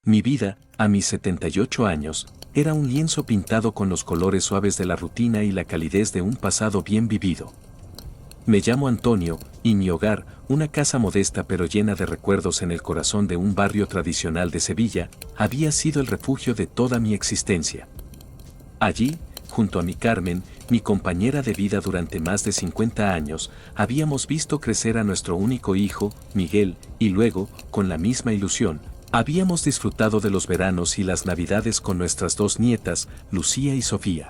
Mi vida, a mis 78 años, era un lienzo pintado con los colores suaves de la rutina y la calidez de un pasado bien vivido. Me llamo Antonio, y mi hogar, una casa modesta pero llena de recuerdos en el corazón de un barrio tradicional de Sevilla, había sido el refugio de toda mi existencia. Allí, junto a mi Carmen, mi compañera de vida durante más de 50 años, habíamos visto crecer a nuestro único hijo, Miguel, y luego, con la misma ilusión, habíamos disfrutado de los veranos y las navidades con nuestras dos nietas, Lucía y Sofía.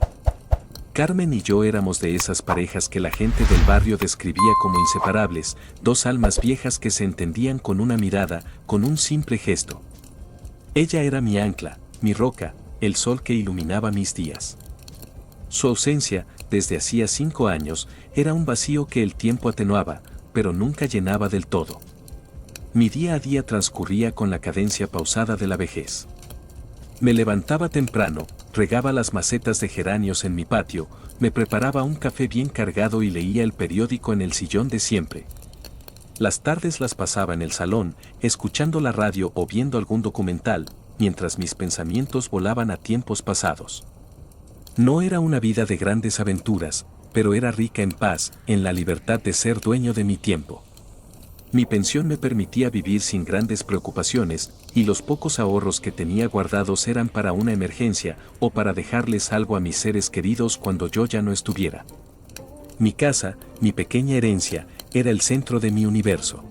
Carmen y yo éramos de esas parejas que la gente del barrio describía como inseparables, dos almas viejas que se entendían con una mirada, con un simple gesto. Ella era mi ancla, mi roca, el sol que iluminaba mis días. Su ausencia, desde hacía 5 años, era un vacío que el tiempo atenuaba, pero nunca llenaba del todo. Mi día a día transcurría con la cadencia pausada de la vejez. Me levantaba temprano, regaba las macetas de geranios en mi patio, me preparaba un café bien cargado y leía el periódico en el sillón de siempre. Las tardes las pasaba en el salón, escuchando la radio o viendo algún documental, mientras mis pensamientos volaban a tiempos pasados. No era una vida de grandes aventuras, pero era rica en paz, en la libertad de ser dueño de mi tiempo. Mi pensión me permitía vivir sin grandes preocupaciones, y los pocos ahorros que tenía guardados eran para una emergencia o para dejarles algo a mis seres queridos cuando yo ya no estuviera. Mi casa, mi pequeña herencia, era el centro de mi universo.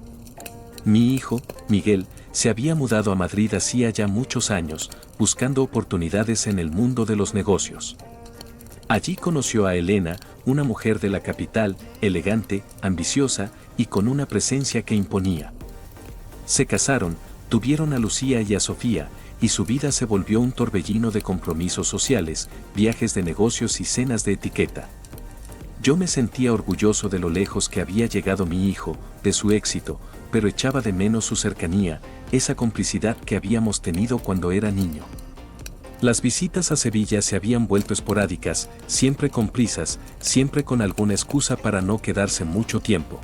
Mi hijo, Miguel, se había mudado a Madrid hacía ya muchos años, buscando oportunidades en el mundo de los negocios. Allí conoció a Elena, una mujer de la capital, elegante, ambiciosa y con una presencia que imponía. Se casaron, tuvieron a Lucía y a Sofía, y su vida se volvió un torbellino de compromisos sociales, viajes de negocios y cenas de etiqueta. Yo me sentía orgulloso de lo lejos que había llegado mi hijo, de su éxito, pero echaba de menos su cercanía, esa complicidad que habíamos tenido cuando era niño. Las visitas a Sevilla se habían vuelto esporádicas, siempre con prisas, siempre con alguna excusa para no quedarse mucho tiempo.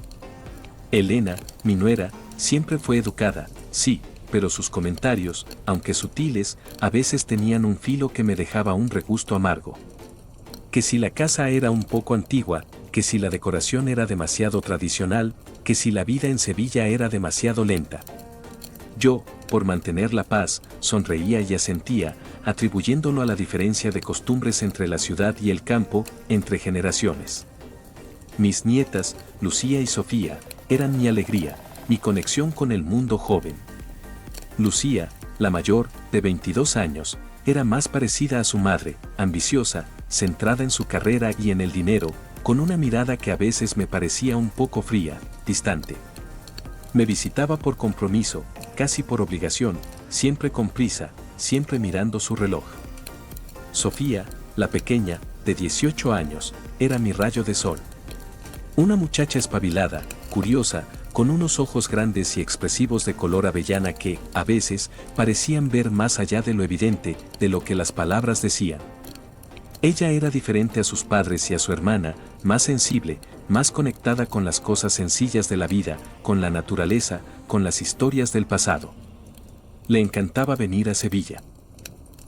Elena, mi nuera, siempre fue educada, sí, pero sus comentarios, aunque sutiles, a veces tenían un filo que me dejaba un regusto amargo. Que si la casa era un poco antigua, que si la decoración era demasiado tradicional, que si la vida en Sevilla era demasiado lenta. Yo, por mantener la paz, sonreía y asentía, atribuyéndolo a la diferencia de costumbres entre la ciudad y el campo, entre generaciones. Mis nietas, Lucía y Sofía, eran mi alegría, mi conexión con el mundo joven. Lucía, la mayor, de 22 años, era más parecida a su madre, ambiciosa, centrada en su carrera y en el dinero, con una mirada que a veces me parecía un poco fría, distante. Me visitaba por compromiso, casi por obligación, siempre con prisa, siempre mirando su reloj. Sofía, la pequeña, de 18 años, era mi rayo de sol. Una muchacha espabilada, curiosa, con unos ojos grandes y expresivos de color avellana que, a veces, parecían ver más allá de lo evidente, de lo que las palabras decían. Ella era diferente a sus padres y a su hermana, más sensible, más conectada con las cosas sencillas de la vida, con la naturaleza, con las historias del pasado. Le encantaba venir a Sevilla.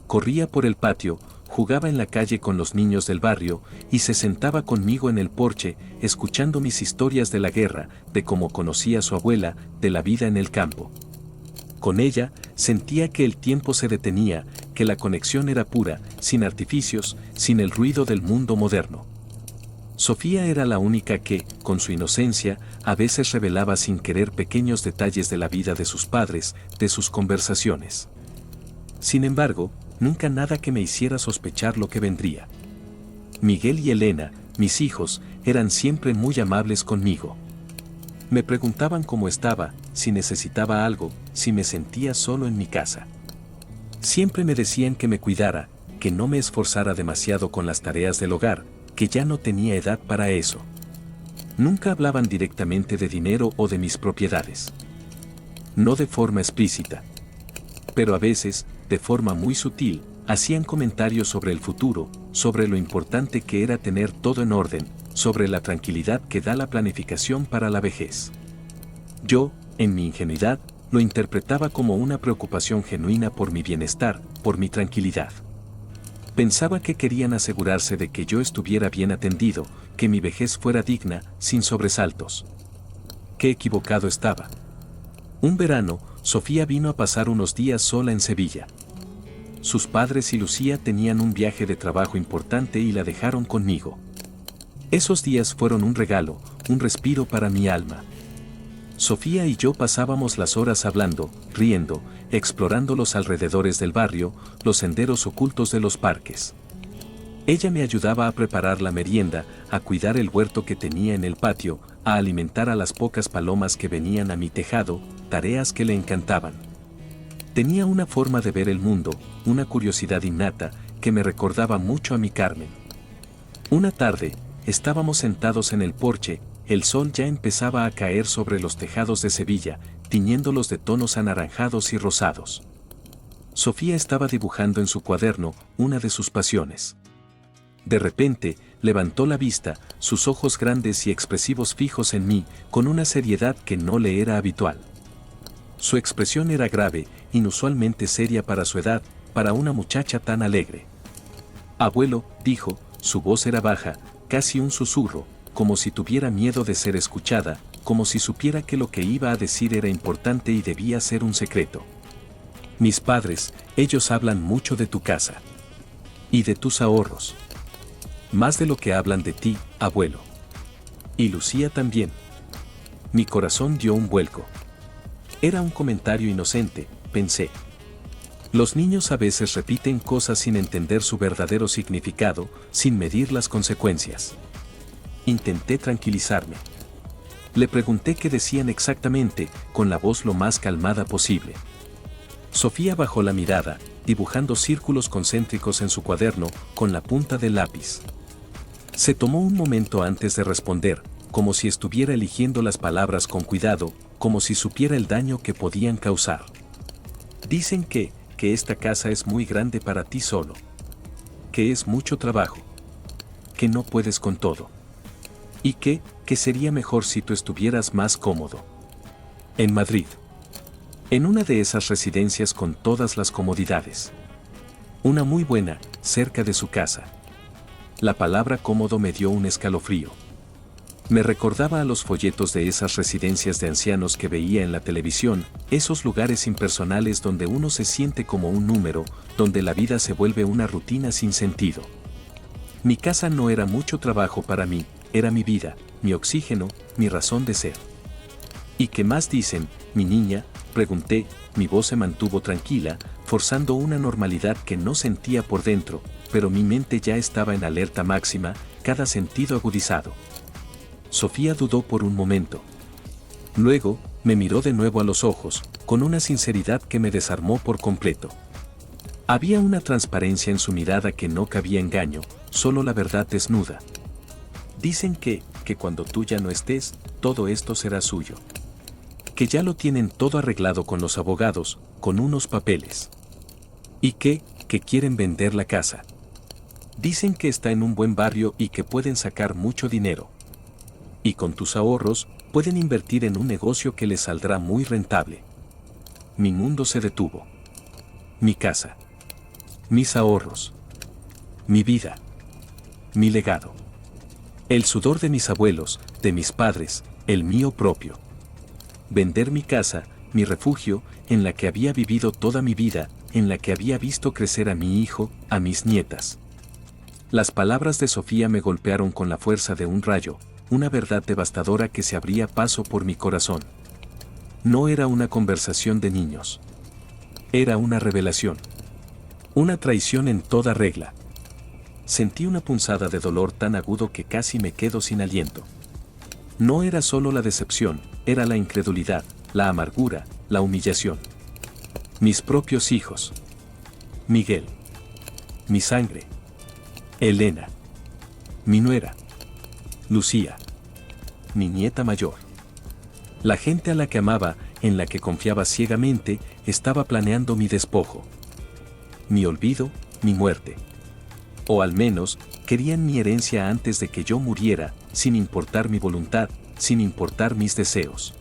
Corría por el patio, jugaba en la calle con los niños del barrio y se sentaba conmigo en el porche, escuchando mis historias de la guerra, de cómo conocía a su abuela, de la vida en el campo. Con ella, sentía que el tiempo se detenía, que la conexión era pura, sin artificios, sin el ruido del mundo moderno. Sofía era la única que, con su inocencia, a veces revelaba sin querer pequeños detalles de la vida de sus padres, de sus conversaciones. Sin embargo, nunca nada que me hiciera sospechar lo que vendría. Miguel y Elena, mis hijos, eran siempre muy amables conmigo. Me preguntaban cómo estaba, si necesitaba algo, si me sentía solo en mi casa. Siempre me decían que me cuidara, que no me esforzara demasiado con las tareas del hogar, que ya no tenía edad para eso. Nunca hablaban directamente de dinero o de mis propiedades. No de forma explícita. Pero a veces, de forma muy sutil, hacían comentarios sobre el futuro, sobre lo importante que era tener todo en orden, sobre la tranquilidad que da la planificación para la vejez. Yo, en mi ingenuidad, lo interpretaba como una preocupación genuina por mi bienestar, por mi tranquilidad. Pensaba que querían asegurarse de que yo estuviera bien atendido, que mi vejez fuera digna, sin sobresaltos. Qué equivocado estaba. Un verano, Sofía vino a pasar unos días sola en Sevilla. Sus padres y Lucía tenían un viaje de trabajo importante y la dejaron conmigo. Esos días fueron un regalo, un respiro para mi alma. Sofía y yo pasábamos las horas hablando, riendo, explorando los alrededores del barrio, los senderos ocultos de los parques. Ella me ayudaba a preparar la merienda, a cuidar el huerto que tenía en el patio, a alimentar a las pocas palomas que venían a mi tejado, tareas que le encantaban. Tenía una forma de ver el mundo, una curiosidad innata, que me recordaba mucho a mi Carmen. Una tarde, estábamos sentados en el porche. El sol ya empezaba a caer sobre los tejados de Sevilla, tiñéndolos de tonos anaranjados y rosados. Sofía estaba dibujando en su cuaderno una de sus pasiones. De repente, levantó la vista, sus ojos grandes y expresivos fijos en mí, con una seriedad que no le era habitual. Su expresión era grave, inusualmente seria para su edad, para una muchacha tan alegre. «Abuelo», dijo, su voz era baja, casi un susurro, como si tuviera miedo de ser escuchada, como si supiera que lo que iba a decir era importante y debía ser un secreto. «Mis padres, ellos hablan mucho de tu casa. Y de tus ahorros. Más de lo que hablan de ti, abuelo. Y Lucía también». Mi corazón dio un vuelco. Era un comentario inocente, pensé. Los niños a veces repiten cosas sin entender su verdadero significado, sin medir las consecuencias. Intenté tranquilizarme. Le pregunté qué decían exactamente, con la voz lo más calmada posible. Sofía bajó la mirada, dibujando círculos concéntricos en su cuaderno, con la punta del lápiz. Se tomó un momento antes de responder, como si estuviera eligiendo las palabras con cuidado, como si supiera el daño que podían causar. «Dicen que esta casa es muy grande para ti solo. Que es mucho trabajo. Que no puedes con todo. Y que sería mejor si tú estuvieras más cómodo. En Madrid. En una de esas residencias con todas las comodidades. Una muy buena, cerca de su casa». La palabra cómodo me dio un escalofrío. Me recordaba a los folletos de esas residencias de ancianos que veía en la televisión, esos lugares impersonales donde uno se siente como un número, donde la vida se vuelve una rutina sin sentido. Mi casa no era mucho trabajo para mí, era mi vida, mi oxígeno, mi razón de ser. «¿Y qué más dicen, mi niña?», pregunté, mi voz se mantuvo tranquila, forzando una normalidad que no sentía por dentro, pero mi mente ya estaba en alerta máxima, cada sentido agudizado. Sofía dudó por un momento. Luego, me miró de nuevo a los ojos, con una sinceridad que me desarmó por completo. Había una transparencia en su mirada que no cabía engaño, solo la verdad desnuda. «Dicen que cuando tú ya no estés, todo esto será suyo. Que ya lo tienen todo arreglado con los abogados, con unos papeles. Y que quieren vender la casa. Dicen que está en un buen barrio y que pueden sacar mucho dinero. Y con tus ahorros, pueden invertir en un negocio que les saldrá muy rentable». Mi mundo se detuvo. Mi casa. Mis ahorros. Mi vida. Mi legado. El sudor de mis abuelos, de mis padres, el mío propio. Vender mi casa, mi refugio, en la que había vivido toda mi vida, en la que había visto crecer a mi hijo, a mis nietas. Las palabras de Sofía me golpearon con la fuerza de un rayo, una verdad devastadora que se abría paso por mi corazón. No era una conversación de niños. Era una revelación. Una traición en toda regla. Sentí una punzada de dolor tan agudo que casi me quedo sin aliento. No era solo la decepción, era la incredulidad, la amargura, la humillación. Mis propios hijos. Miguel. Mi sangre. Elena. Mi nuera. Lucía. Mi nieta mayor. La gente a la que amaba, en la que confiaba ciegamente, estaba planeando mi despojo. Mi olvido, mi muerte. O al menos, querían mi herencia antes de que yo muriera, sin importar mi voluntad, sin importar mis deseos.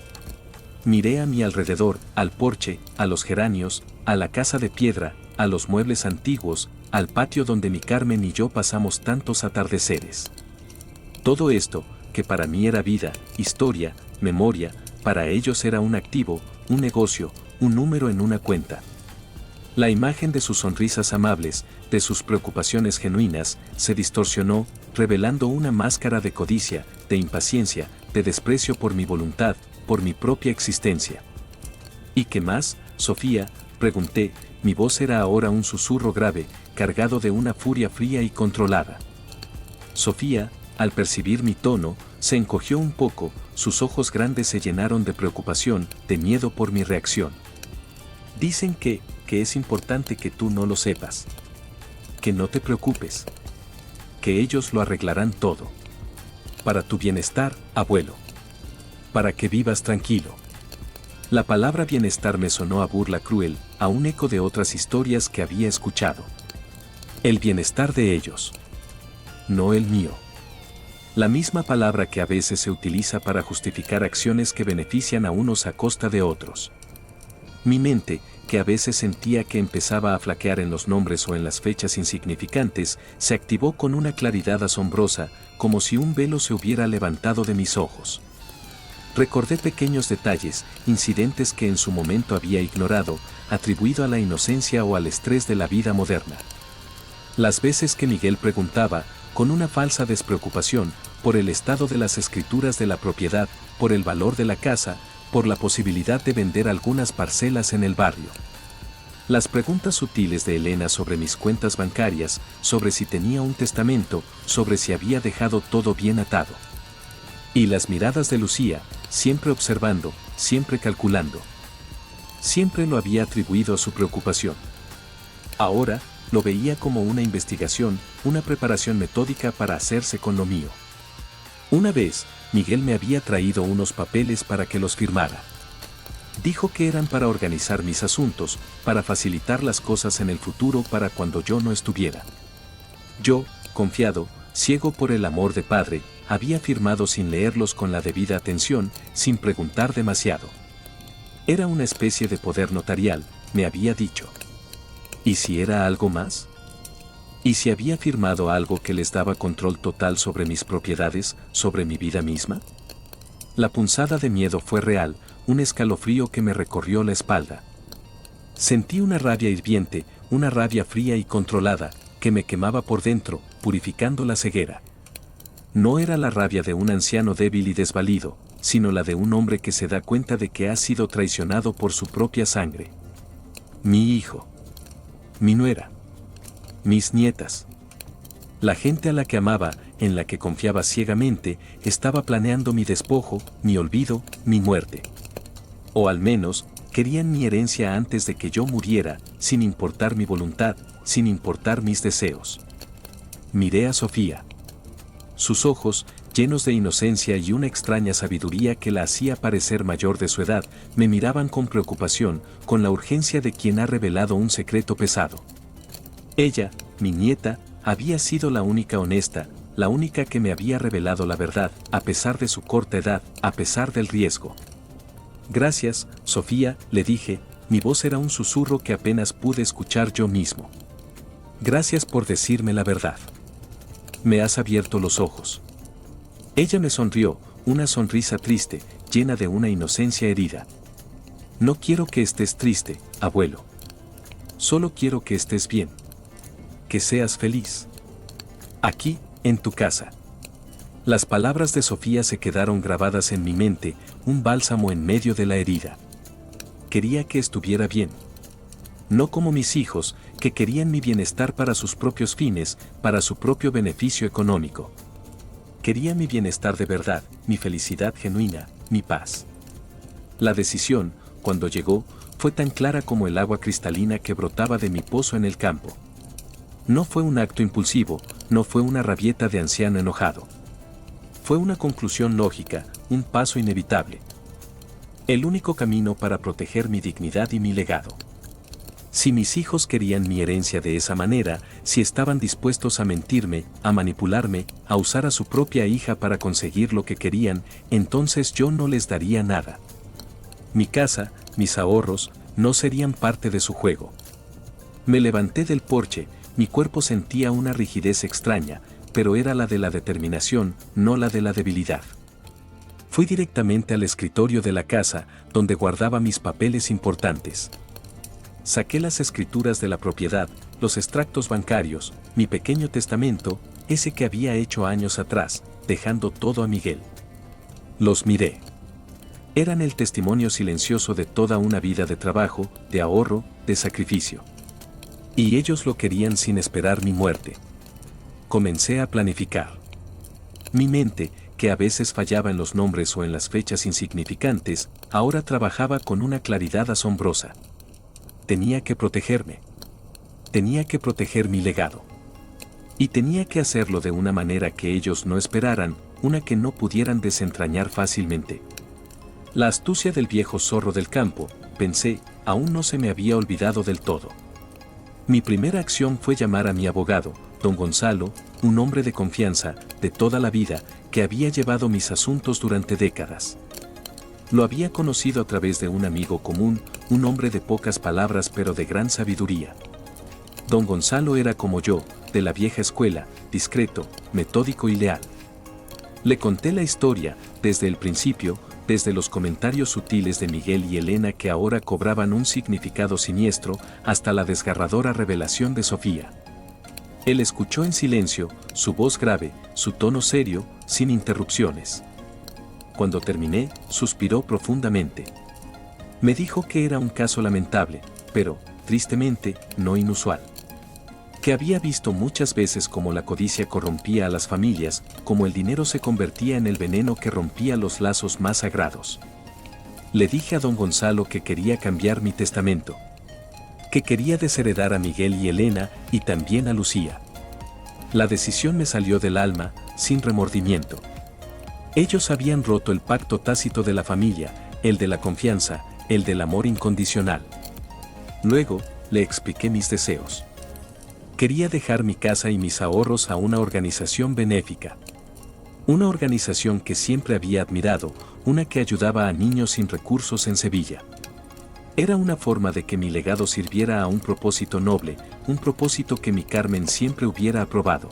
Miré a mi alrededor, al porche, a los geranios, a la casa de piedra, a los muebles antiguos, al patio donde mi Carmen y yo pasamos tantos atardeceres. Todo esto, que para mí era vida, historia, memoria, para ellos era un activo, un negocio, un número en una cuenta. La imagen de sus sonrisas amables, de sus preocupaciones genuinas, se distorsionó, revelando una máscara de codicia, de impaciencia, de desprecio por mi voluntad, por mi propia existencia. ¿Y qué más, Sofía?, pregunté, mi voz era ahora un susurro grave, cargado de una furia fría y controlada. Sofía, al percibir mi tono, se encogió un poco, sus ojos grandes se llenaron de preocupación, de miedo por mi reacción. Dicen que es importante que tú no lo sepas. Que no te preocupes. Que ellos lo arreglarán todo. Para tu bienestar, abuelo. Para que vivas tranquilo. La palabra bienestar me sonó a burla cruel, a un eco de otras historias que había escuchado. El bienestar de ellos. No el mío. La misma palabra que a veces se utiliza para justificar acciones que benefician a unos a costa de otros. Mi mente, que a veces sentía que empezaba a flaquear en los nombres o en las fechas insignificantes, se activó con una claridad asombrosa, como si un velo se hubiera levantado de mis ojos. Recordé pequeños detalles, incidentes que en su momento había ignorado, atribuido a la inocencia o al estrés de la vida moderna. Las veces que Miguel preguntaba, con una falsa despreocupación, por el estado de las escrituras de la propiedad, por el valor de la casa, por la posibilidad de vender algunas parcelas en el barrio. Las preguntas sutiles de Elena sobre mis cuentas bancarias, sobre si tenía un testamento, sobre si había dejado todo bien atado. Y las miradas de Lucía, siempre observando, siempre calculando. Siempre lo había atribuido a su preocupación. Ahora, lo veía como una investigación, una preparación metódica para hacerse con lo mío. Una vez, Miguel me había traído unos papeles para que los firmara. Dijo que eran para organizar mis asuntos, para facilitar las cosas en el futuro para cuando yo no estuviera. Yo, confiado, ciego por el amor de padre, había firmado sin leerlos con la debida atención, sin preguntar demasiado. Era una especie de poder notarial, me había dicho. ¿Y si era algo más? ¿Y si había firmado algo que les daba control total sobre mis propiedades, sobre mi vida misma? La punzada de miedo fue real, un escalofrío que me recorrió la espalda. Sentí una rabia hirviente, una rabia fría y controlada, que me quemaba por dentro, purificando la ceguera. No era la rabia de un anciano débil y desvalido, sino la de un hombre que se da cuenta de que ha sido traicionado por su propia sangre. Mi hijo. Mi nuera. Mis nietas. La gente a la que amaba, en la que confiaba ciegamente, estaba planeando mi despojo, mi olvido, mi muerte. O al menos, querían mi herencia antes de que yo muriera, sin importar mi voluntad, sin importar mis deseos. Miré a Sofía. Sus ojos, llenos de inocencia y una extraña sabiduría que la hacía parecer mayor de su edad, me miraban con preocupación, con la urgencia de quien ha revelado un secreto pesado. Ella, mi nieta, había sido la única honesta, la única que me había revelado la verdad, a pesar de su corta edad, a pesar del riesgo. Gracias, Sofía, le dije, mi voz era un susurro que apenas pude escuchar yo mismo. Gracias por decirme la verdad. Me has abierto los ojos. Ella me sonrió, una sonrisa triste, llena de una inocencia herida. No quiero que estés triste, abuelo. Solo quiero que estés bien. Que seas feliz. Aquí, en tu casa. Las palabras de Sofía se quedaron grabadas en mi mente, un bálsamo en medio de la herida. Quería que estuviera bien. No como mis hijos, que querían mi bienestar para sus propios fines, para su propio beneficio económico. Quería mi bienestar de verdad, mi felicidad genuina, mi paz. La decisión, cuando llegó, fue tan clara como el agua cristalina que brotaba de mi pozo en el campo. No fue un acto impulsivo, no fue una rabieta de anciano enojado. Fue una conclusión lógica, un paso inevitable. El único camino para proteger mi dignidad y mi legado. Si mis hijos querían mi herencia de esa manera, si estaban dispuestos a mentirme, a manipularme, a usar a su propia hija para conseguir lo que querían, entonces yo no les daría nada. Mi casa, mis ahorros, no serían parte de su juego. Me levanté del porche, mi cuerpo sentía una rigidez extraña, pero era la de la determinación, no la de la debilidad. Fui directamente al escritorio de la casa, donde guardaba mis papeles importantes. Saqué las escrituras de la propiedad, los extractos bancarios, mi pequeño testamento, ese que había hecho años atrás, dejando todo a Miguel. Los miré. Eran el testimonio silencioso de toda una vida de trabajo, de ahorro, de sacrificio. Y ellos lo querían sin esperar mi muerte. Comencé a planificar. Mi mente, que a veces fallaba en los nombres o en las fechas insignificantes, ahora trabajaba con una claridad asombrosa. Tenía que protegerme. Tenía que proteger mi legado. Y tenía que hacerlo de una manera que ellos no esperaran, una que no pudieran desentrañar fácilmente. La astucia del viejo zorro del campo, pensé, aún no se me había olvidado del todo. Mi primera acción fue llamar a mi abogado, don Gonzalo, un hombre de confianza, de toda la vida, que había llevado mis asuntos durante décadas. Lo había conocido a través de un amigo común, un hombre de pocas palabras pero de gran sabiduría. Don Gonzalo era como yo, de la vieja escuela, discreto, metódico y leal. Le conté la historia, desde el principio, desde los comentarios sutiles de Miguel y Elena que ahora cobraban un significado siniestro, hasta la desgarradora revelación de Sofía. Él escuchó en silencio, su voz grave, su tono serio, sin interrupciones. Cuando terminé, suspiró profundamente. Me dijo que era un caso lamentable, pero, tristemente, no inusual. Que había visto muchas veces cómo la codicia corrompía a las familias, cómo el dinero se convertía en el veneno que rompía los lazos más sagrados. Le dije a don Gonzalo que quería cambiar mi testamento. Que quería desheredar a Miguel y Elena y también a Lucía. La decisión me salió del alma, sin remordimiento. Ellos habían roto el pacto tácito de la familia, el de la confianza, el del amor incondicional. Luego, le expliqué mis deseos. Quería dejar mi casa y mis ahorros a una organización benéfica. Una organización que siempre había admirado, una que ayudaba a niños sin recursos en Sevilla. Era una forma de que mi legado sirviera a un propósito noble, un propósito que mi Carmen siempre hubiera aprobado.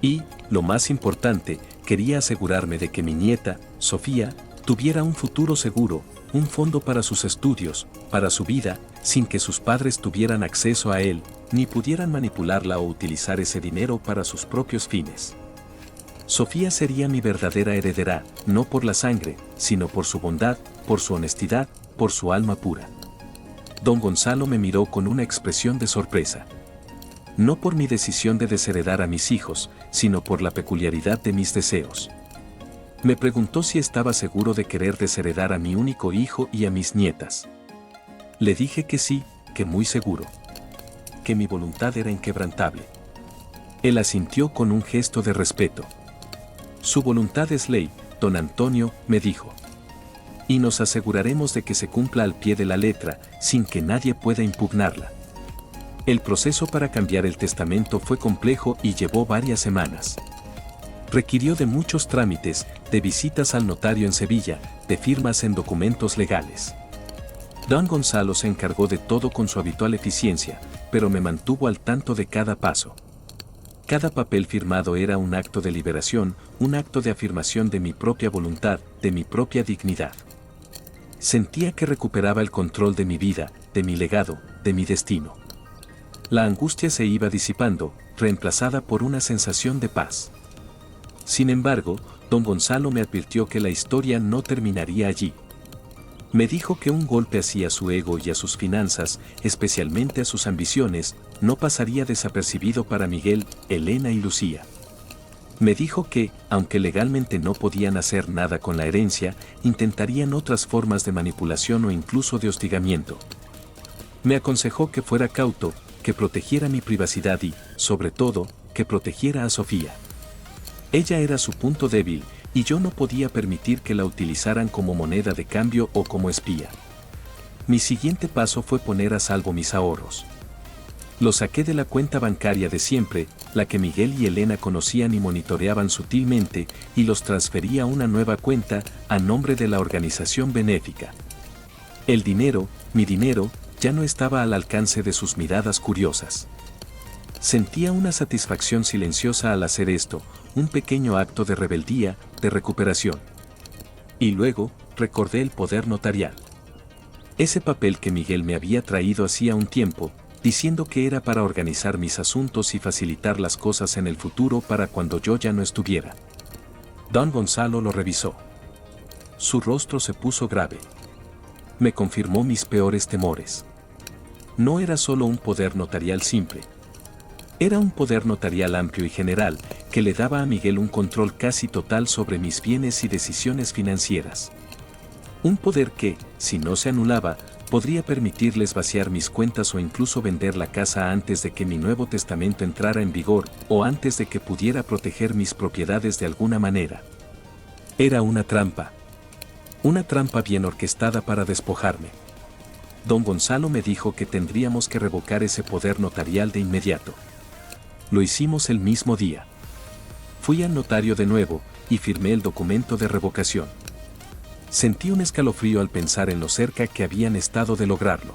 Y, lo más importante, quería asegurarme de que mi nieta, Sofía, tuviera un futuro seguro, un fondo para sus estudios, para su vida, sin que sus padres tuvieran acceso a él, ni pudieran manipularla o utilizar ese dinero para sus propios fines. Sofía sería mi verdadera heredera, no por la sangre, sino por su bondad, por su honestidad, por su alma pura. Don Gonzalo me miró con una expresión de sorpresa. No por mi decisión de desheredar a mis hijos, sino por la peculiaridad de mis deseos. Me preguntó si estaba seguro de querer desheredar a mi único hijo y a mis nietas. Le dije que sí, que muy seguro. Que mi voluntad era inquebrantable. Él asintió con un gesto de respeto. Su voluntad es ley, don Antonio, me dijo. Y nos aseguraremos de que se cumpla al pie de la letra, sin que nadie pueda impugnarla. El proceso para cambiar el testamento fue complejo y llevó varias semanas. Requirió de muchos trámites, de visitas al notario en Sevilla, de firmas en documentos legales. Don Gonzalo se encargó de todo con su habitual eficiencia, pero me mantuvo al tanto de cada paso. Cada papel firmado era un acto de liberación, un acto de afirmación de mi propia voluntad, de mi propia dignidad. Sentía que recuperaba el control de mi vida, de mi legado, de mi destino. La angustia se iba disipando, reemplazada por una sensación de paz. Sin embargo, don Gonzalo me advirtió que la historia no terminaría allí. Me dijo que un golpe hacia su ego y a sus finanzas, especialmente a sus ambiciones, no pasaría desapercibido para Miguel, Elena y Lucía. Me dijo que, aunque legalmente no podían hacer nada con la herencia, intentarían otras formas de manipulación o incluso de hostigamiento. Me aconsejó que fuera cauto, que protegiera mi privacidad y, sobre todo, que protegiera a Sofía. Ella era su punto débil, y yo no podía permitir que la utilizaran como moneda de cambio o como espía. Mi siguiente paso fue poner a salvo mis ahorros. Los saqué de la cuenta bancaria de siempre, la que Miguel y Elena conocían y monitoreaban sutilmente, y los transferí a una nueva cuenta, a nombre de la organización benéfica. El dinero, mi dinero, ya no estaba al alcance de sus miradas curiosas. Sentía una satisfacción silenciosa al hacer esto, un pequeño acto de rebeldía, de recuperación. Y luego, recordé el poder notarial. Ese papel que Miguel me había traído hacía un tiempo, diciendo que era para organizar mis asuntos y facilitar las cosas en el futuro para cuando yo ya no estuviera. Don Gonzalo lo revisó. Su rostro se puso grave. Me confirmó mis peores temores. No era solo un poder notarial simple. Era un poder notarial amplio y general, que le daba a Miguel un control casi total sobre mis bienes y decisiones financieras. Un poder que, si no se anulaba, podría permitirles vaciar mis cuentas o incluso vender la casa antes de que mi Nuevo Testamento entrara en vigor o antes de que pudiera proteger mis propiedades de alguna manera. Era una trampa. Una trampa bien orquestada para despojarme. Don Gonzalo me dijo que tendríamos que revocar ese poder notarial de inmediato. Lo hicimos el mismo día. Fui al notario de nuevo y firmé el documento de revocación. Sentí un escalofrío al pensar en lo cerca que habían estado de lograrlo.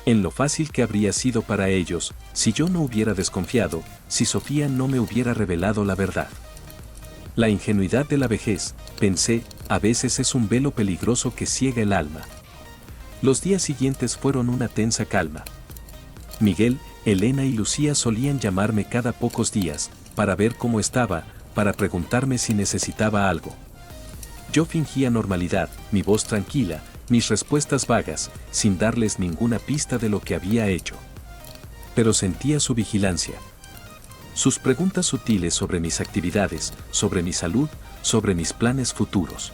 En lo fácil que habría sido para ellos, si yo no hubiera desconfiado, si Sofía no me hubiera revelado la verdad. La ingenuidad de la vejez, pensé, a veces es un velo peligroso que ciega el alma. Los días siguientes fueron una tensa calma. Miguel, Elena y Lucía solían llamarme cada pocos días, para ver cómo estaba, para preguntarme si necesitaba algo. Yo fingía normalidad, mi voz tranquila, mis respuestas vagas, sin darles ninguna pista de lo que había hecho. Pero sentía su vigilancia. Sus preguntas sutiles sobre mis actividades, sobre mi salud, sobre mis planes futuros.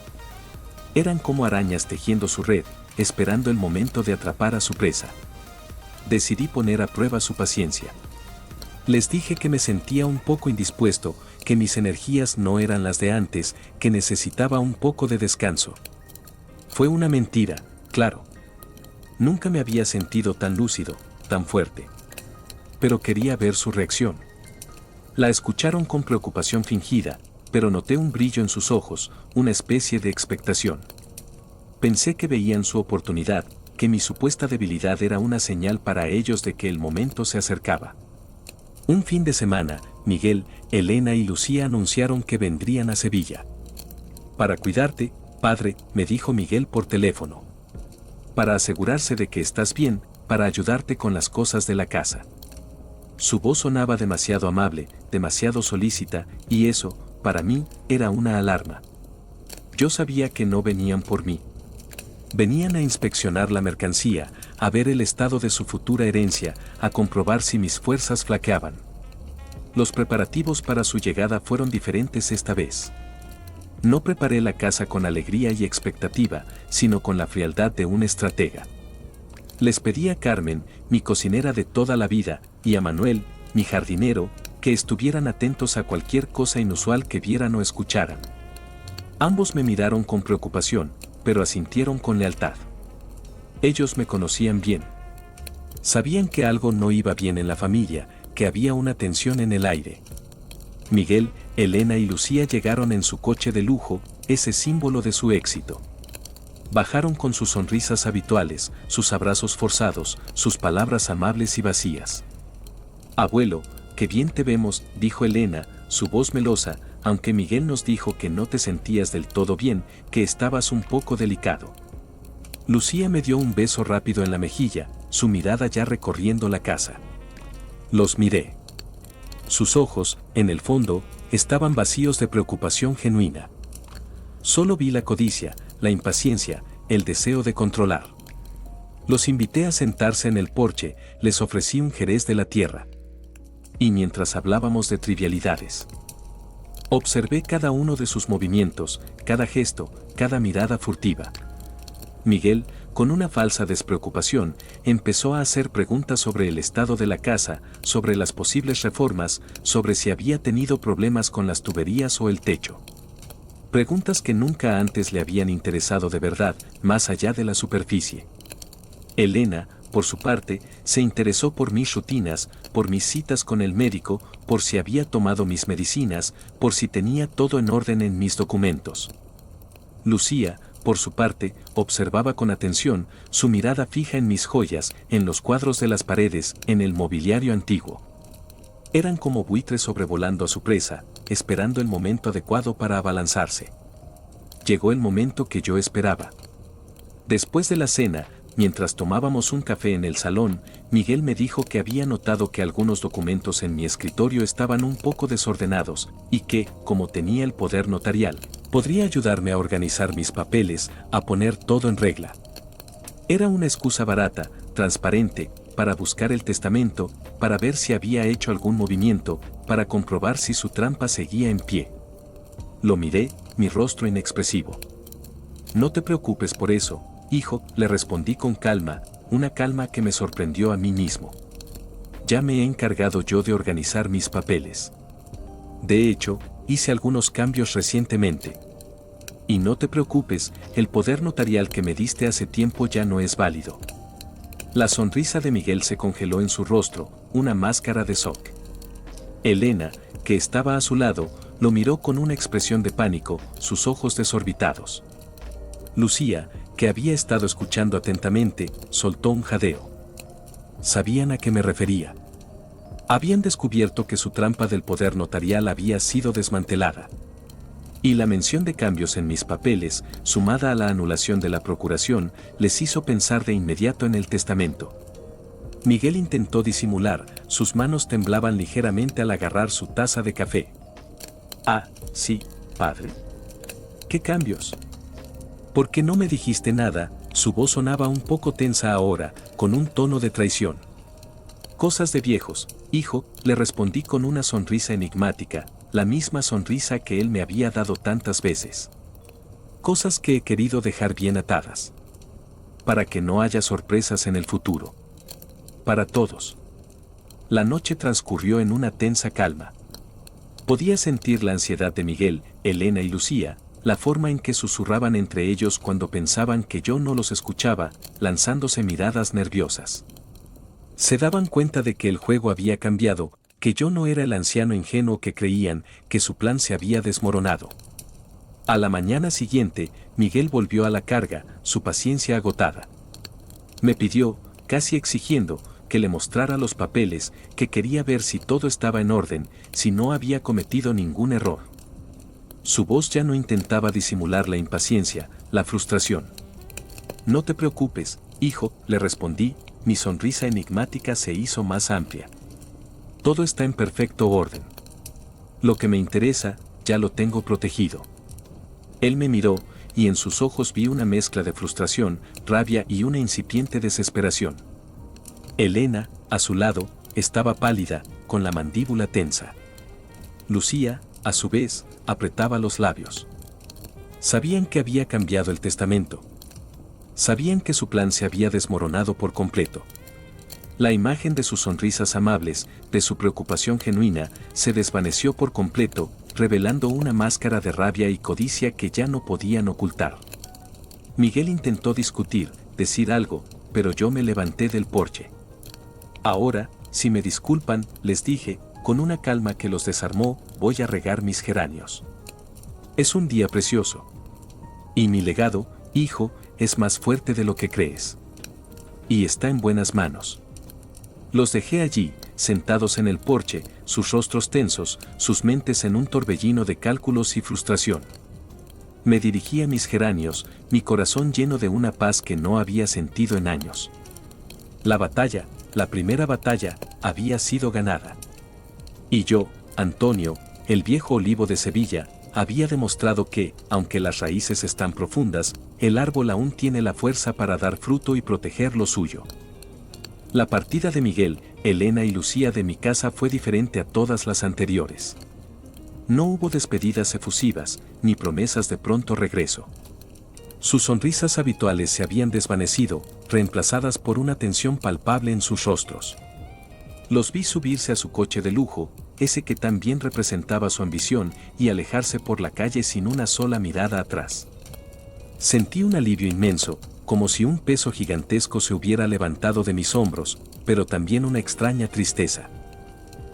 Eran como arañas tejiendo su red, esperando el momento de atrapar a su presa. Decidí poner a prueba su paciencia. Les dije que me sentía un poco indispuesto, que mis energías no eran las de antes, que necesitaba un poco de descanso. Fue una mentira, claro. Nunca me había sentido tan lúcido, tan fuerte. Pero quería ver su reacción. La escucharon con preocupación fingida, pero noté un brillo en sus ojos, una especie de expectación. Pensé que veían su oportunidad, que mi supuesta debilidad era una señal para ellos de que el momento se acercaba. Un fin de semana, Miguel, Elena y Lucía anunciaron que vendrían a Sevilla. Para cuidarte, padre, me dijo Miguel por teléfono. Para asegurarse de que estás bien, para ayudarte con las cosas de la casa. Su voz sonaba demasiado amable, demasiado solícita, y eso, para mí, era una alarma. Yo sabía que no venían por mí. Venían a inspeccionar la mercancía, a ver el estado de su futura herencia, a comprobar si mis fuerzas flaqueaban. Los preparativos para su llegada fueron diferentes esta vez. No preparé la casa con alegría y expectativa, sino con la frialdad de un estratega. Les pedí a Carmen, mi cocinera de toda la vida, y a Manuel, mi jardinero, que estuvieran atentos a cualquier cosa inusual que vieran o escucharan. Ambos me miraron con preocupación, pero asintieron con lealtad. Ellos me conocían bien. Sabían que algo no iba bien en la familia, que había una tensión en el aire. Miguel, Elena y Lucía llegaron en su coche de lujo, ese símbolo de su éxito. Bajaron con sus sonrisas habituales, sus abrazos forzados, sus palabras amables y vacías. Abuelo, qué bien te vemos, dijo Elena, su voz melosa, aunque Miguel nos dijo que no te sentías del todo bien, que estabas un poco delicado. Lucía me dio un beso rápido en la mejilla, su mirada ya recorriendo la casa. Los miré. Sus ojos, en el fondo, estaban vacíos de preocupación genuina. Solo vi la codicia, la impaciencia, el deseo de controlar. Los invité a sentarse en el porche, les ofrecí un jerez de la tierra. Y mientras hablábamos de trivialidades, observé cada uno de sus movimientos, cada gesto, cada mirada furtiva. Miguel, con una falsa despreocupación, empezó a hacer preguntas sobre el estado de la casa, sobre las posibles reformas, sobre si había tenido problemas con las tuberías o el techo. Preguntas que nunca antes le habían interesado de verdad, más allá de la superficie. Elena, por su parte, se interesó por mis rutinas, por mis citas con el médico, por si había tomado mis medicinas, por si tenía todo en orden en mis documentos. Lucía, por su parte, observaba con atención, su mirada fija en mis joyas, en los cuadros de las paredes, en el mobiliario antiguo. Eran como buitres sobrevolando a su presa, esperando el momento adecuado para abalanzarse. Llegó el momento que yo esperaba. Después de la cena, mientras tomábamos un café en el salón, Miguel me dijo que había notado que algunos documentos en mi escritorio estaban un poco desordenados, y que, como tenía el poder notarial, podría ayudarme a organizar mis papeles, a poner todo en regla. Era una excusa barata, transparente, para buscar el testamento, para ver si había hecho algún movimiento, para comprobar si su trampa seguía en pie. Lo miré, mi rostro inexpresivo. No te preocupes por eso, hijo, le respondí con calma, una calma que me sorprendió a mí mismo. Ya me he encargado yo de organizar mis papeles. De hecho, hice algunos cambios recientemente. Y no te preocupes, el poder notarial que me diste hace tiempo ya no es válido. La sonrisa de Miguel se congeló en su rostro, una máscara de shock. Elena, que estaba a su lado, lo miró con una expresión de pánico, sus ojos desorbitados. Lucía, que había estado escuchando atentamente, soltó un jadeo. Sabían a qué me refería. Habían descubierto que su trampa del poder notarial había sido desmantelada. Y la mención de cambios en mis papeles, sumada a la anulación de la procuración, les hizo pensar de inmediato en el testamento. Miguel intentó disimular, sus manos temblaban ligeramente al agarrar su taza de café. Ah, sí, padre. ¿Qué cambios? ¿Por qué no me dijiste nada? Su voz sonaba un poco tensa ahora, con un tono de traición. Cosas de viejos, hijo, le respondí con una sonrisa enigmática, la misma sonrisa que él me había dado tantas veces. Cosas que he querido dejar bien atadas. Para que no haya sorpresas en el futuro. Para todos. La noche transcurrió en una tensa calma. Podía sentir la ansiedad de Miguel, Elena y Lucía, la forma en que susurraban entre ellos cuando pensaban que yo no los escuchaba, lanzándose miradas nerviosas. Se daban cuenta de que el juego había cambiado, que yo no era el anciano ingenuo que creían, que su plan se había desmoronado. A la mañana siguiente, Miguel volvió a la carga, su paciencia agotada. Me pidió, casi exigiendo, que le mostrara los papeles, que quería ver si todo estaba en orden, si no había cometido ningún error. Su voz ya no intentaba disimular la impaciencia, la frustración. No te preocupes, hijo, le respondí, mi sonrisa enigmática se hizo más amplia. Todo está en perfecto orden. Lo que me interesa, ya lo tengo protegido. Él me miró, y en sus ojos vi una mezcla de frustración, rabia y una incipiente desesperación. Elena, a su lado, estaba pálida, con la mandíbula tensa. Lucía, a su vez, apretaba los labios. Sabían que había cambiado el testamento. Sabían que su plan se había desmoronado por completo. La imagen de sus sonrisas amables, de su preocupación genuina, se desvaneció por completo, revelando una máscara de rabia y codicia que ya no podían ocultar. Miguel intentó discutir, decir algo, pero yo me levanté del porche. Ahora, si me disculpan, les dije, con una calma que los desarmó, voy a regar mis geranios. Es un día precioso. Y mi legado, hijo, es más fuerte de lo que crees. Y está en buenas manos. Los dejé allí, sentados en el porche, sus rostros tensos, sus mentes en un torbellino de cálculos y frustración. Me dirigí a mis geranios, mi corazón lleno de una paz que no había sentido en años. La batalla, la primera batalla, había sido ganada. Y yo, Antonio, el viejo olivo de Sevilla, había demostrado que, aunque las raíces están profundas, el árbol aún tiene la fuerza para dar fruto y proteger lo suyo. La partida de Miguel, Elena y Lucía de mi casa fue diferente a todas las anteriores. No hubo despedidas efusivas, ni promesas de pronto regreso. Sus sonrisas habituales se habían desvanecido, reemplazadas por una tensión palpable en sus rostros. Los vi subirse a su coche de lujo, ese que tan bien representaba su ambición, y alejarse por la calle sin una sola mirada atrás. Sentí un alivio inmenso, como si un peso gigantesco se hubiera levantado de mis hombros, pero también una extraña tristeza.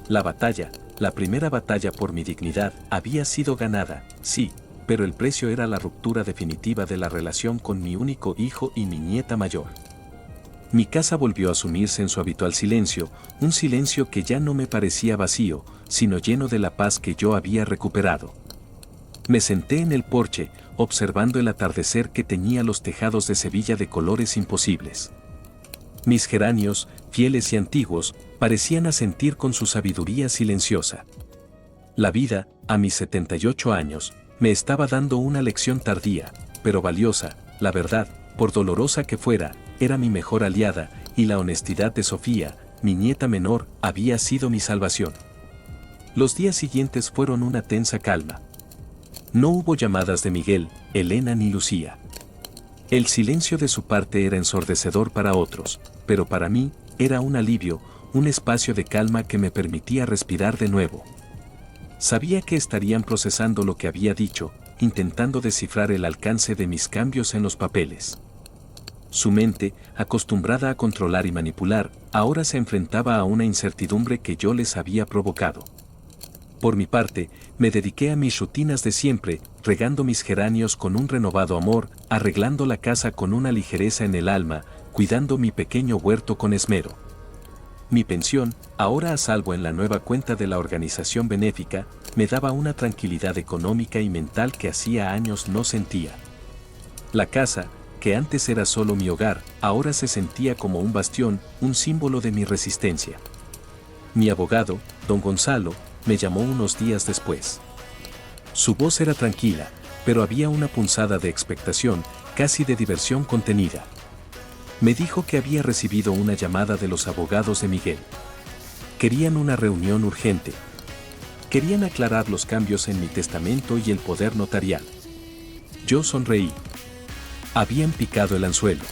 La batalla, la primera batalla por mi dignidad, había sido ganada, sí, pero el precio era la ruptura definitiva de la relación con mi único hijo y mi nieta mayor. Mi casa volvió a sumirse en su habitual silencio, un silencio que ya no me parecía vacío, sino lleno de la paz que yo había recuperado. Me senté en el porche, observando el atardecer que teñía los tejados de Sevilla de colores imposibles. Mis geranios, fieles y antiguos, parecían asentir con su sabiduría silenciosa. La vida, a mis 78 años, me estaba dando una lección tardía, pero valiosa. La verdad, por dolorosa que fuera, era mi mejor aliada, y la honestidad de Sofía, mi nieta menor, había sido mi salvación. Los días siguientes fueron una tensa calma. No hubo llamadas de Miguel, Elena ni Lucía. El silencio de su parte era ensordecedor para otros, pero para mí, era un alivio, un espacio de calma que me permitía respirar de nuevo. Sabía que estarían procesando lo que había dicho, intentando descifrar el alcance de mis cambios en los papeles. Su mente, acostumbrada a controlar y manipular, ahora se enfrentaba a una incertidumbre que yo les había provocado. Por mi parte, me dediqué a mis rutinas de siempre, regando mis geranios con un renovado amor, arreglando la casa con una ligereza en el alma, cuidando mi pequeño huerto con esmero. Mi pensión, ahora a salvo en la nueva cuenta de la organización benéfica, me daba una tranquilidad económica y mental que hacía años no sentía. La casa, que antes era solo mi hogar, ahora se sentía como un bastión, un símbolo de mi resistencia. Mi abogado, don Gonzalo, me llamó unos días después. Su voz era tranquila, pero había una punzada de expectación, casi de diversión contenida. Me dijo que había recibido una llamada de los abogados de Miguel. Querían una reunión urgente. Querían aclarar los cambios en mi testamento y el poder notarial. Yo sonreí. Habían picado el anzuelo.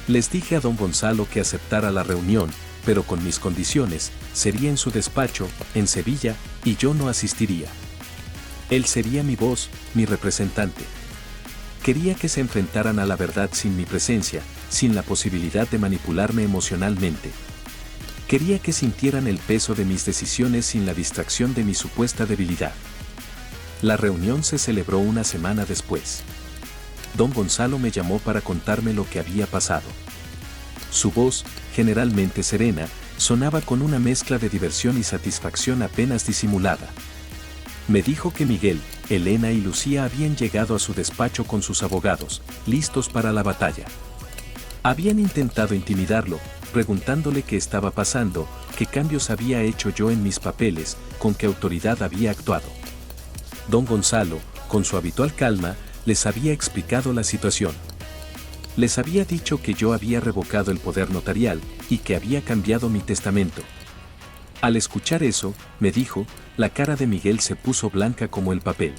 Les dije a don Gonzalo que aceptara la reunión, pero con mis condiciones, sería en su despacho, en Sevilla, y yo no asistiría. Él sería mi voz, mi representante. Quería que se enfrentaran a la verdad sin mi presencia, sin la posibilidad de manipularme emocionalmente. Quería que sintieran el peso de mis decisiones sin la distracción de mi supuesta debilidad. La reunión se celebró una semana después. Don Gonzalo me llamó para contarme lo que había pasado. Su voz, generalmente serena, sonaba con una mezcla de diversión y satisfacción apenas disimulada. Me dijo que Miguel, Elena y Lucía habían llegado a su despacho con sus abogados, listos para la batalla. Habían intentado intimidarlo, preguntándole qué estaba pasando, qué cambios había hecho yo en mis papeles, con qué autoridad había actuado. Don Gonzalo, con su habitual calma, les había explicado la situación. Les había dicho que yo había revocado el poder notarial y que había cambiado mi testamento. Al escuchar eso, me dijo, la cara de Miguel se puso blanca como el papel.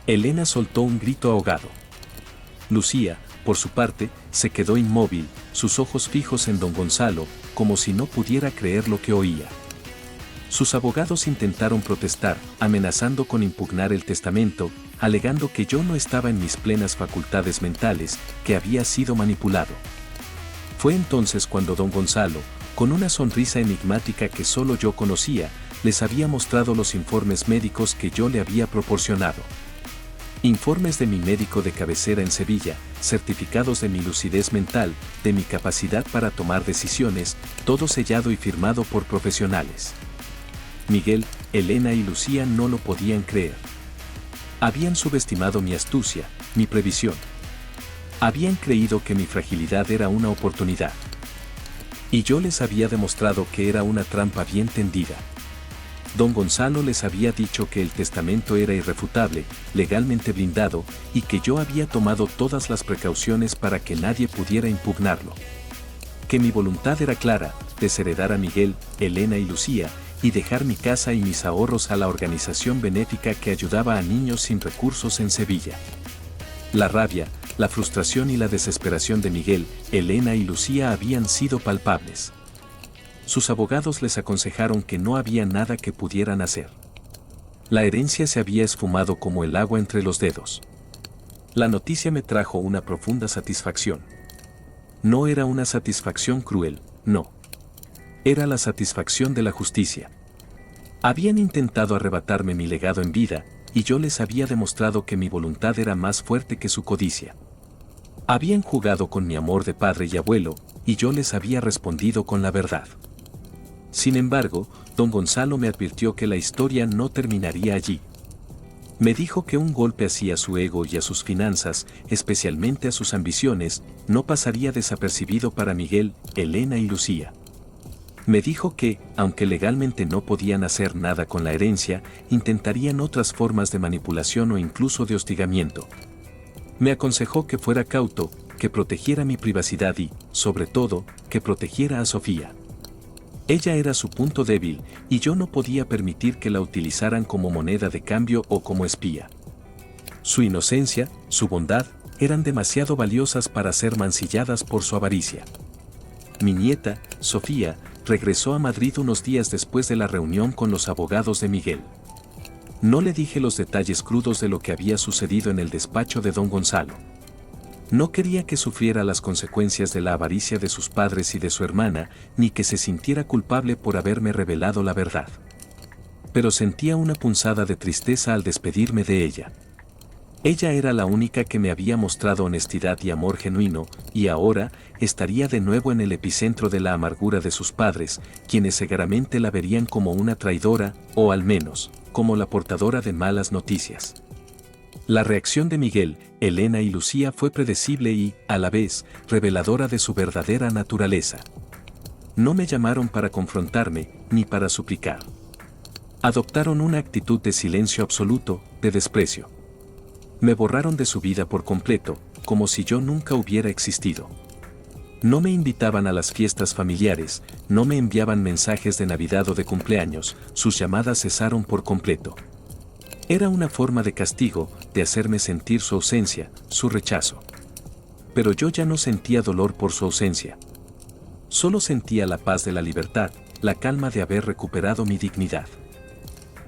Elena soltó un grito ahogado. Lucía, por su parte, se quedó inmóvil, sus ojos fijos en don Gonzalo, como si no pudiera creer lo que oía. Sus abogados intentaron protestar, amenazando con impugnar el testamento, alegando que yo no estaba en mis plenas facultades mentales, que había sido manipulado. Fue entonces cuando don Gonzalo, con una sonrisa enigmática que solo yo conocía, les había mostrado los informes médicos que yo le había proporcionado. Informes de mi médico de cabecera en Sevilla, certificados de mi lucidez mental, de mi capacidad para tomar decisiones, todo sellado y firmado por profesionales. Miguel, Elena y Lucía no lo podían creer. Habían subestimado mi astucia, mi previsión. Habían creído que mi fragilidad era una oportunidad. Y yo les había demostrado que era una trampa bien tendida. Don Gonzalo les había dicho que el testamento era irrefutable, legalmente blindado, y que yo había tomado todas las precauciones para que nadie pudiera impugnarlo. Que mi voluntad era clara, desheredar a Miguel, Elena y Lucía, y dejar mi casa y mis ahorros a la organización benéfica que ayudaba a niños sin recursos en Sevilla. La rabia, la frustración y la desesperación de Miguel, Elena y Lucía habían sido palpables. Sus abogados les aconsejaron que no había nada que pudieran hacer. La herencia se había esfumado como el agua entre los dedos. La noticia me trajo una profunda satisfacción. No era una satisfacción cruel, no. Era la satisfacción de la justicia. Habían intentado arrebatarme mi legado en vida, y yo les había demostrado que mi voluntad era más fuerte que su codicia. Habían jugado con mi amor de padre y abuelo, y yo les había respondido con la verdad. Sin embargo, don Gonzalo me advirtió que la historia no terminaría allí. Me dijo que un golpe así a su ego y a sus finanzas, especialmente a sus ambiciones, no pasaría desapercibido para Miguel, Elena y Lucía. Me dijo que, aunque legalmente no podían hacer nada con la herencia, intentarían otras formas de manipulación o incluso de hostigamiento. Me aconsejó que fuera cauto, que protegiera mi privacidad y, sobre todo, que protegiera a Sofía. Ella era su punto débil, y yo no podía permitir que la utilizaran como moneda de cambio o como espía. Su inocencia, su bondad, eran demasiado valiosas para ser mancilladas por su avaricia. Mi nieta, Sofía, regresó a Madrid unos días después de la reunión con los abogados de Miguel. No le dije los detalles crudos de lo que había sucedido en el despacho de don Gonzalo. No quería que sufriera las consecuencias de la avaricia de sus padres y de su hermana, ni que se sintiera culpable por haberme revelado la verdad. Pero sentía una punzada de tristeza al despedirme de ella. Ella era la única que me había mostrado honestidad y amor genuino, y ahora estaría de nuevo en el epicentro de la amargura de sus padres, quienes seguramente la verían como una traidora, o al menos, como la portadora de malas noticias. La reacción de Miguel, Elena y Lucía fue predecible y, a la vez, reveladora de su verdadera naturaleza. No me llamaron para confrontarme, ni para suplicar. Adoptaron una actitud de silencio absoluto, de desprecio. Me borraron de su vida por completo, como si yo nunca hubiera existido. No me invitaban a las fiestas familiares, no me enviaban mensajes de Navidad o de cumpleaños, sus llamadas cesaron por completo. Era una forma de castigo, de hacerme sentir su ausencia, su rechazo. Pero yo ya no sentía dolor por su ausencia. Solo sentía la paz de la libertad, la calma de haber recuperado mi dignidad.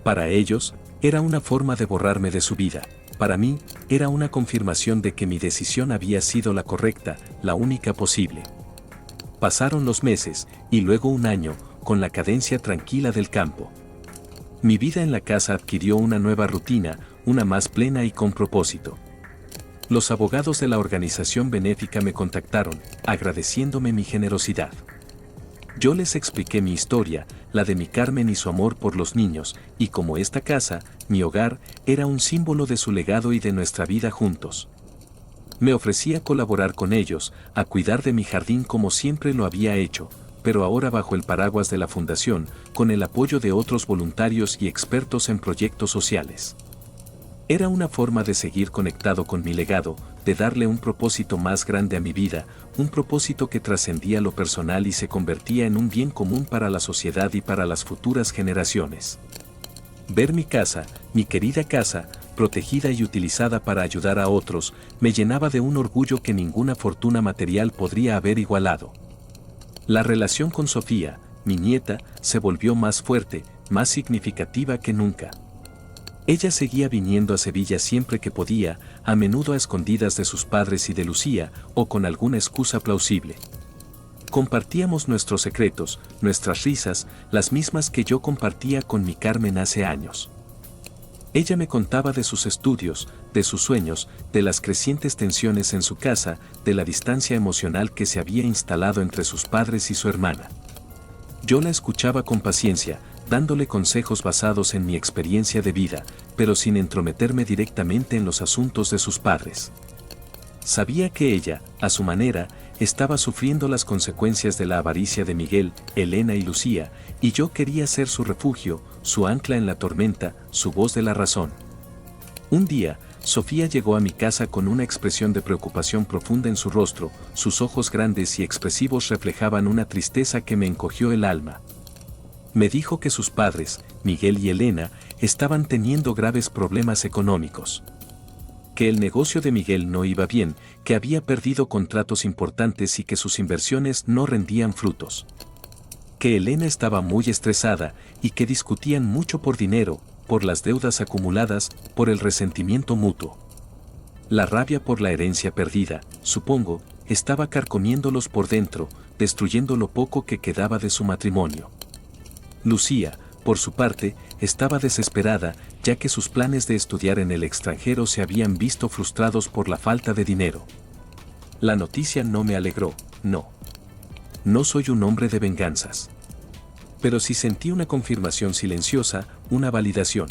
Para ellos, era una forma de borrarme de su vida. Para mí, era una confirmación de que mi decisión había sido la correcta, la única posible. Pasaron los meses, y luego un año, con la cadencia tranquila del campo. Mi vida en la casa adquirió una nueva rutina, una más plena y con propósito. Los abogados de la organización benéfica me contactaron, agradeciéndome mi generosidad. Yo les expliqué mi historia, la de mi Carmen y su amor por los niños, y como esta casa, mi hogar, era un símbolo de su legado y de nuestra vida juntos. Me ofrecí a colaborar con ellos, a cuidar de mi jardín como siempre lo había hecho, pero ahora bajo el paraguas de la fundación, con el apoyo de otros voluntarios y expertos en proyectos sociales. Era una forma de seguir conectado con mi legado, de darle un propósito más grande a mi vida, un propósito que trascendía lo personal y se convertía en un bien común para la sociedad y para las futuras generaciones. Ver mi casa, mi querida casa, protegida y utilizada para ayudar a otros, me llenaba de un orgullo que ninguna fortuna material podría haber igualado. La relación con Sofía, mi nieta, se volvió más fuerte, más significativa que nunca. Ella seguía viniendo a Sevilla siempre que podía, a menudo a escondidas de sus padres y de Lucía, o con alguna excusa plausible. Compartíamos nuestros secretos, nuestras risas, las mismas que yo compartía con mi Carmen hace años. Ella me contaba de sus estudios, de sus sueños, de las crecientes tensiones en su casa, de la distancia emocional que se había instalado entre sus padres y su hermana. Yo la escuchaba con paciencia, dándole consejos basados en mi experiencia de vida, pero sin entrometerme directamente en los asuntos de sus padres. Sabía que ella, a su manera, estaba sufriendo las consecuencias de la avaricia de Miguel, Elena y Lucía, y yo quería ser su refugio, su ancla en la tormenta, su voz de la razón. Un día, Sofía llegó a mi casa con una expresión de preocupación profunda en su rostro, sus ojos grandes y expresivos reflejaban una tristeza que me encogió el alma. Me dijo que sus padres, Miguel y Elena, estaban teniendo graves problemas económicos. Que el negocio de Miguel no iba bien, que había perdido contratos importantes y que sus inversiones no rendían frutos. Que Elena estaba muy estresada y que discutían mucho por dinero, por las deudas acumuladas, por el resentimiento mutuo. La rabia por la herencia perdida, supongo, estaba carcomiéndolos por dentro, destruyendo lo poco que quedaba de su matrimonio. Lucía, por su parte, estaba desesperada, ya que sus planes de estudiar en el extranjero se habían visto frustrados por la falta de dinero. La noticia no me alegró, no. No soy un hombre de venganzas. Pero sí sentí una confirmación silenciosa, una validación.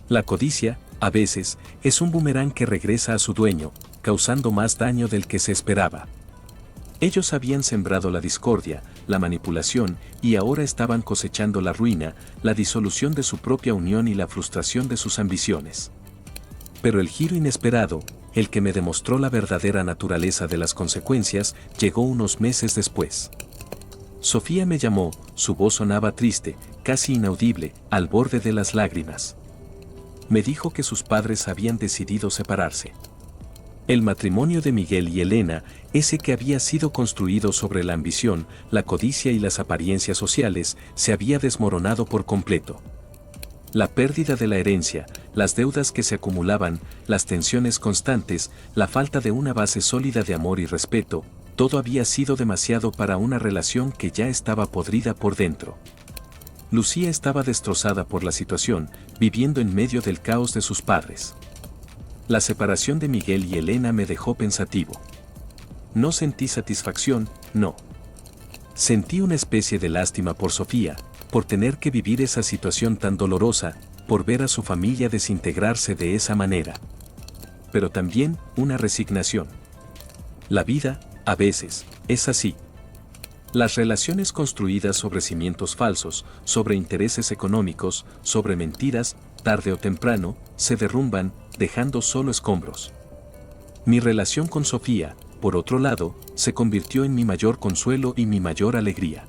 La codicia, a veces, es un boomerang que regresa a su dueño, causando más daño del que se esperaba. Ellos habían sembrado la discordia, la manipulación, y ahora estaban cosechando la ruina, la disolución de su propia unión y la frustración de sus ambiciones. Pero el giro inesperado, el que me demostró la verdadera naturaleza de las consecuencias, llegó unos meses después. Sofía me llamó, su voz sonaba triste, casi inaudible, al borde de las lágrimas. Me dijo que sus padres habían decidido separarse. El matrimonio de Miguel y Elena, ese que había sido construido sobre la ambición, la codicia y las apariencias sociales, se había desmoronado por completo. La pérdida de la herencia, las deudas que se acumulaban, las tensiones constantes, la falta de una base sólida de amor y respeto, todo había sido demasiado para una relación que ya estaba podrida por dentro. Lucía estaba destrozada por la situación, viviendo en medio del caos de sus padres. La separación de Miguel y Elena me dejó pensativo. No sentí satisfacción, no. Sentí una especie de lástima por Sofía, por tener que vivir esa situación tan dolorosa, por ver a su familia desintegrarse de esa manera. Pero también una resignación. La vida, a veces, es así. Las relaciones construidas sobre cimientos falsos, sobre intereses económicos, sobre mentiras, tarde o temprano, se derrumban, dejando solo escombros. Mi relación con Sofía, por otro lado, se convirtió en mi mayor consuelo y mi mayor alegría.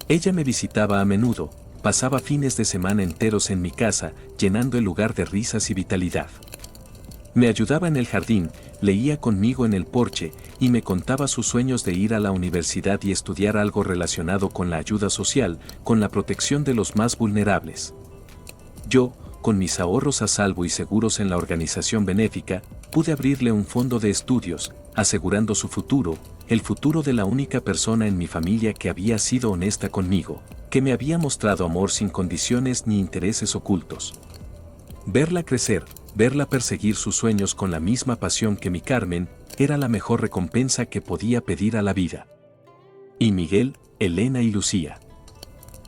Ella me visitaba a menudo, pasaba fines de semana enteros en mi casa, llenando el lugar de risas y vitalidad. Me ayudaba en el jardín, leía conmigo en el porche, y me contaba sus sueños de ir a la universidad y estudiar algo relacionado con la ayuda social, con la protección de los más vulnerables. Yo, con mis ahorros a salvo y seguros en la organización benéfica, pude abrirle un fondo de estudios, asegurando su futuro, el futuro de la única persona en mi familia que había sido honesta conmigo, que me había mostrado amor sin condiciones ni intereses ocultos. Verla crecer, verla perseguir sus sueños con la misma pasión que mi Carmen, era la mejor recompensa que podía pedir a la vida. Y Miguel, Elena y Lucía.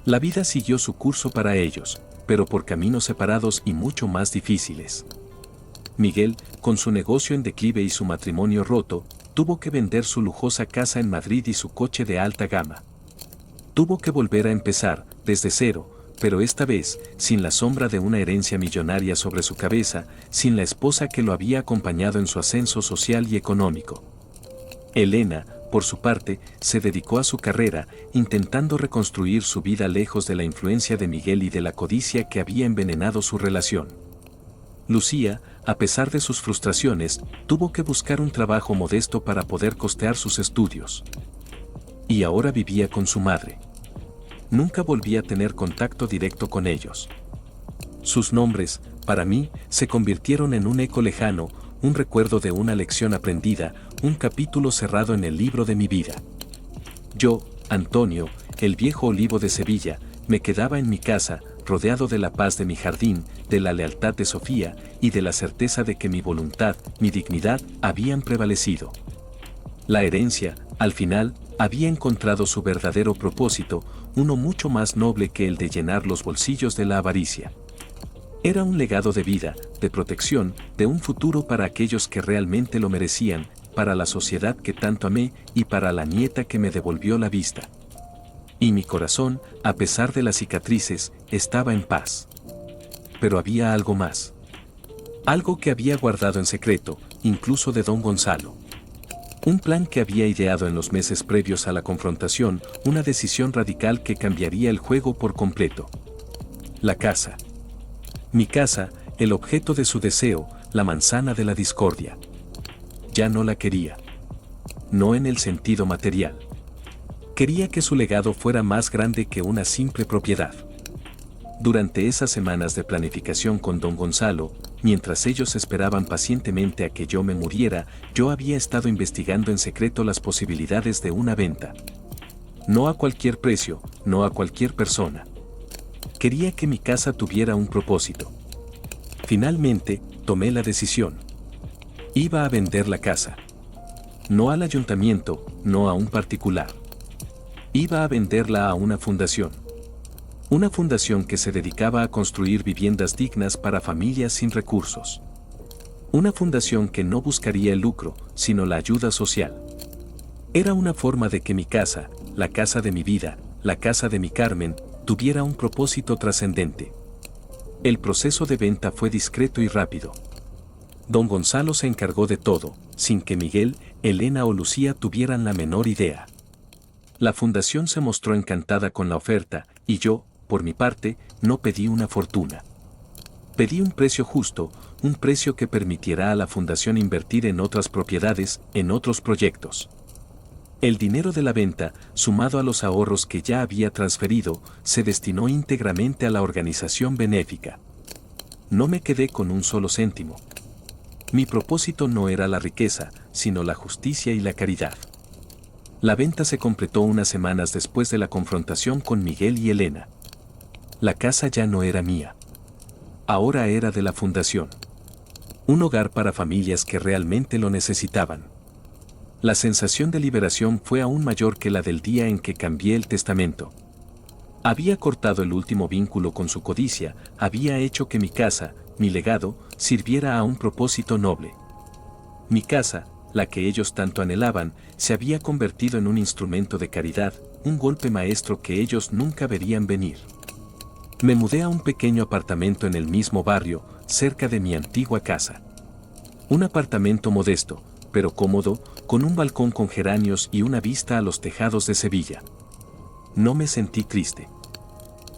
La vida siguió su curso para ellos, pero por caminos separados y mucho más difíciles. Miguel, con su negocio en declive y su matrimonio roto, tuvo que vender su lujosa casa en Madrid y su coche de alta gama. Tuvo que volver a empezar, desde cero, pero esta vez, sin la sombra de una herencia millonaria sobre su cabeza, sin la esposa que lo había acompañado en su ascenso social y económico. Elena, por su parte, se dedicó a su carrera, intentando reconstruir su vida lejos de la influencia de Miguel y de la codicia que había envenenado su relación. Lucía, a pesar de sus frustraciones, tuvo que buscar un trabajo modesto para poder costear sus estudios. Y ahora vivía con su madre. Nunca volví a tener contacto directo con ellos. Sus nombres, para mí, se convirtieron en un eco lejano, un recuerdo de una lección aprendida, un capítulo cerrado en el libro de mi vida. Yo, Antonio, el viejo olivo de Sevilla, me quedaba en mi casa, rodeado de la paz de mi jardín, de la lealtad de Sofía y de la certeza de que mi voluntad, mi dignidad, habían prevalecido. La herencia, al final, había encontrado su verdadero propósito, uno mucho más noble que el de llenar los bolsillos de la avaricia. Era un legado de vida, de protección, de un futuro para aquellos que realmente lo merecían, para la sociedad que tanto amé y para la nieta que me devolvió la vista. Y mi corazón, a pesar de las cicatrices, estaba en paz. Pero había algo más. Algo que había guardado en secreto, incluso de don Gonzalo. Un plan que había ideado en los meses previos a la confrontación, una decisión radical que cambiaría el juego por completo. La casa. Mi casa, el objeto de su deseo, la manzana de la discordia. Ya no la quería. No en el sentido material. Quería que su legado fuera más grande que una simple propiedad. Durante esas semanas de planificación con don Gonzalo, mientras ellos esperaban pacientemente a que yo me muriera, yo había estado investigando en secreto las posibilidades de una venta. No a cualquier precio, no a cualquier persona. Quería que mi casa tuviera un propósito. Finalmente, tomé la decisión. Iba a vender la casa. No al ayuntamiento, no a un particular. Iba a venderla a una fundación. Una fundación que se dedicaba a construir viviendas dignas para familias sin recursos. Una fundación que no buscaría el lucro, sino la ayuda social. Era una forma de que mi casa, la casa de mi vida, la casa de mi Carmen, tuviera un propósito trascendente. El proceso de venta fue discreto y rápido. Don Gonzalo se encargó de todo, sin que Miguel, Elena o Lucía tuvieran la menor idea. La fundación se mostró encantada con la oferta, y yo, por mi parte, no pedí una fortuna. Pedí un precio justo, un precio que permitiera a la fundación invertir en otras propiedades, en otros proyectos. El dinero de la venta, sumado a los ahorros que ya había transferido, se destinó íntegramente a la organización benéfica. No me quedé con un solo céntimo. Mi propósito no era la riqueza, sino la justicia y la caridad. La venta se completó unas semanas después de la confrontación con Miguel y Elena. La casa ya no era mía. Ahora era de la fundación. Un hogar para familias que realmente lo necesitaban. La sensación de liberación fue aún mayor que la del día en que cambié el testamento. Había cortado el último vínculo con su codicia, había hecho que mi casa, mi legado, sirviera a un propósito noble. Mi casa, la que ellos tanto anhelaban, se había convertido en un instrumento de caridad, un golpe maestro que ellos nunca verían venir. Me mudé a un pequeño apartamento en el mismo barrio, cerca de mi antigua casa. Un apartamento modesto, pero cómodo, con un balcón con geranios y una vista a los tejados de Sevilla. No me sentí triste.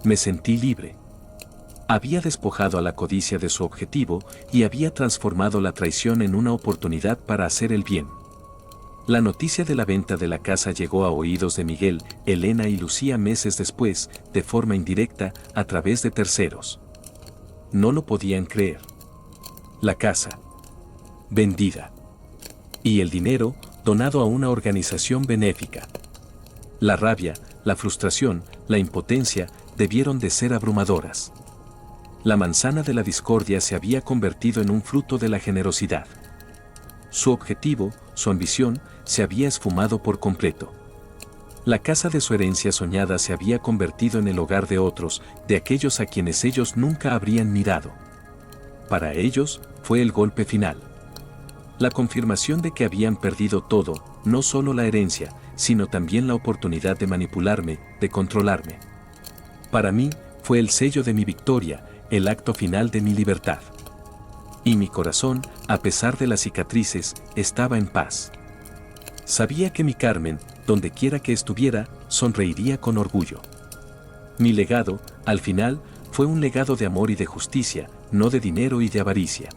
Me sentí libre. Había despojado a la codicia de su objetivo y había transformado la traición en una oportunidad para hacer el bien. La noticia de la venta de la casa llegó a oídos de Miguel, Elena y Lucía meses después, de forma indirecta, a través de terceros. No lo podían creer. La casa. Vendida. Y el dinero, donado a una organización benéfica. La rabia, la frustración, la impotencia, debieron de ser abrumadoras. La manzana de la discordia se había convertido en un fruto de la generosidad. Su objetivo, su ambición, se había esfumado por completo. La casa de su herencia soñada se había convertido en el hogar de otros, de aquellos a quienes ellos nunca habrían mirado. Para ellos, fue el golpe final. La confirmación de que habían perdido todo, no solo la herencia, sino también la oportunidad de manipularme, de controlarme. Para mí, fue el sello de mi victoria, el acto final de mi libertad. Y mi corazón, a pesar de las cicatrices, estaba en paz. Sabía que mi Carmen, donde quiera que estuviera, sonreiría con orgullo. Mi legado, al final, fue un legado de amor y de justicia, no de dinero y de avaricia.